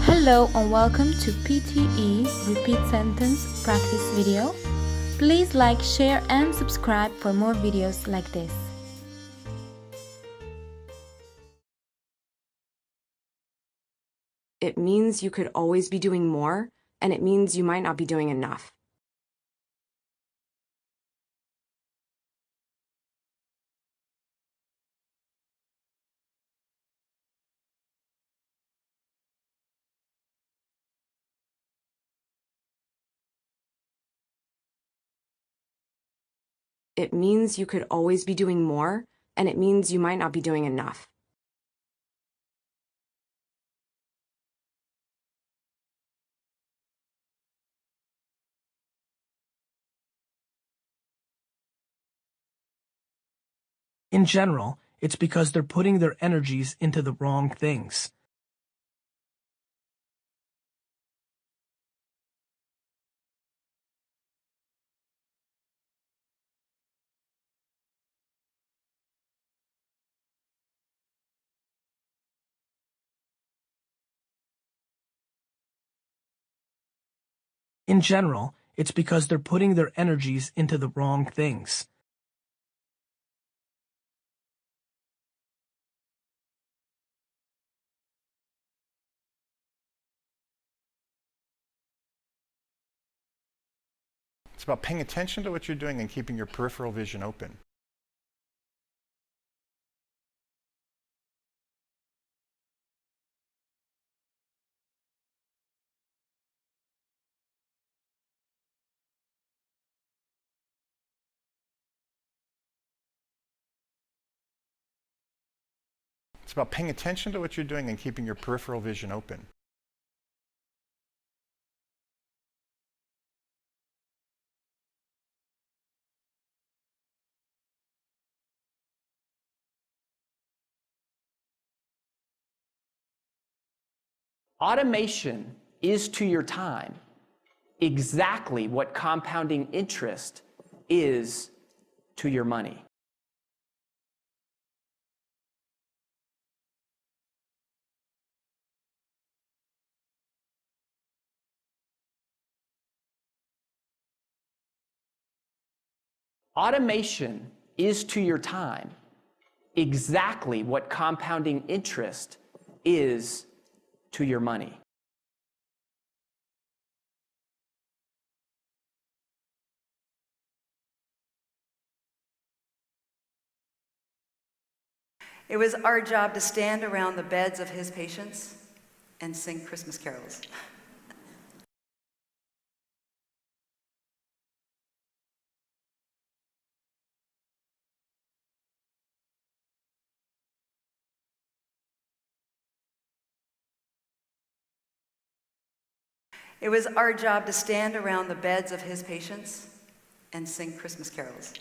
Hello and welcome to PTE Repeat Sentence practice video. Please like, share and subscribe for more videos like this. It means you could always be doing more, and it means you might not be doing enough. It means you could always be doing more, and it means you might not be doing enough. In general, it's because they're putting their energies into the wrong things. In general, it's because they're putting their energies into the wrong things. It's about paying attention to what you're doing and keeping your peripheral vision open. It's about paying attention to what you're doing and keeping your peripheral vision open. Automation is to your time exactly what compounding interest is to your money. Automation is to your time exactly what compounding interest is to your money. It was our job to stand around the beds of his patients and sing Christmas carols. It was our job to stand around the beds of his patients and sing Christmas carols.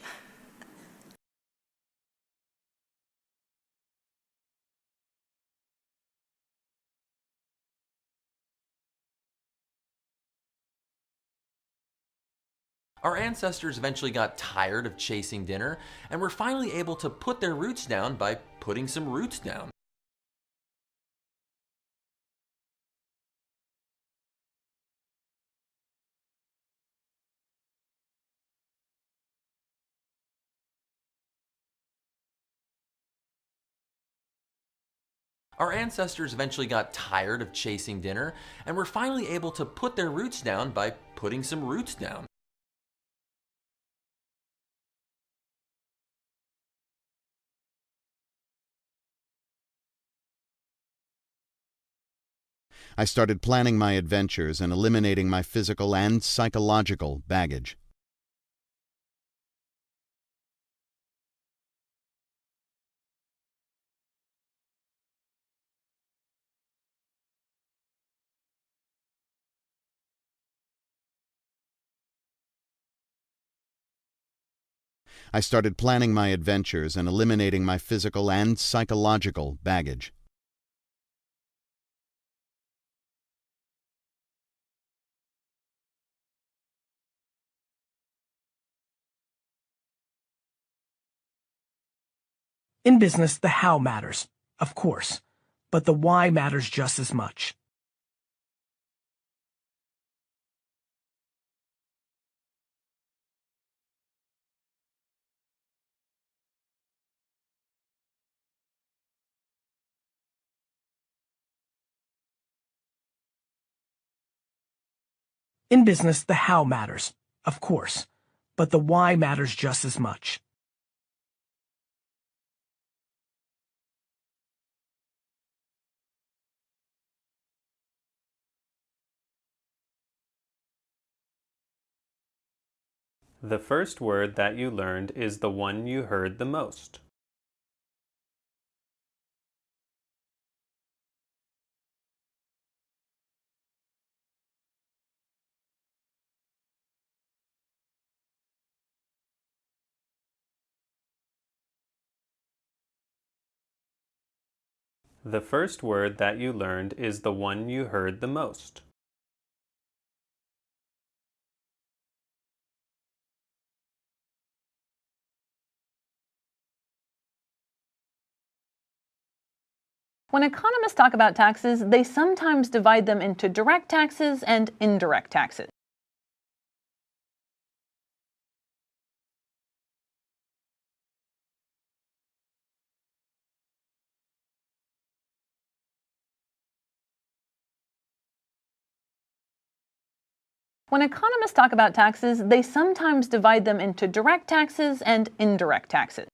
Our ancestors eventually got tired of chasing dinner and were finally able to put their roots down by putting some roots down. Our ancestors eventually got tired of chasing dinner and were finally able to put their roots down by putting some roots down. I started planning my adventures and eliminating my physical and psychological baggage. I started planning my adventures and eliminating my physical and psychological baggage. In business, the how matters, of course, but the why matters just as much. In business, the how matters, of course, but the why matters just as much. The first word that you learned is the one you heard the most. The first word that you learned is the one you heard the most. When economists talk about taxes, they sometimes divide them into direct taxes and indirect taxes. When economists talk about taxes, they sometimes divide them into direct taxes and indirect taxes.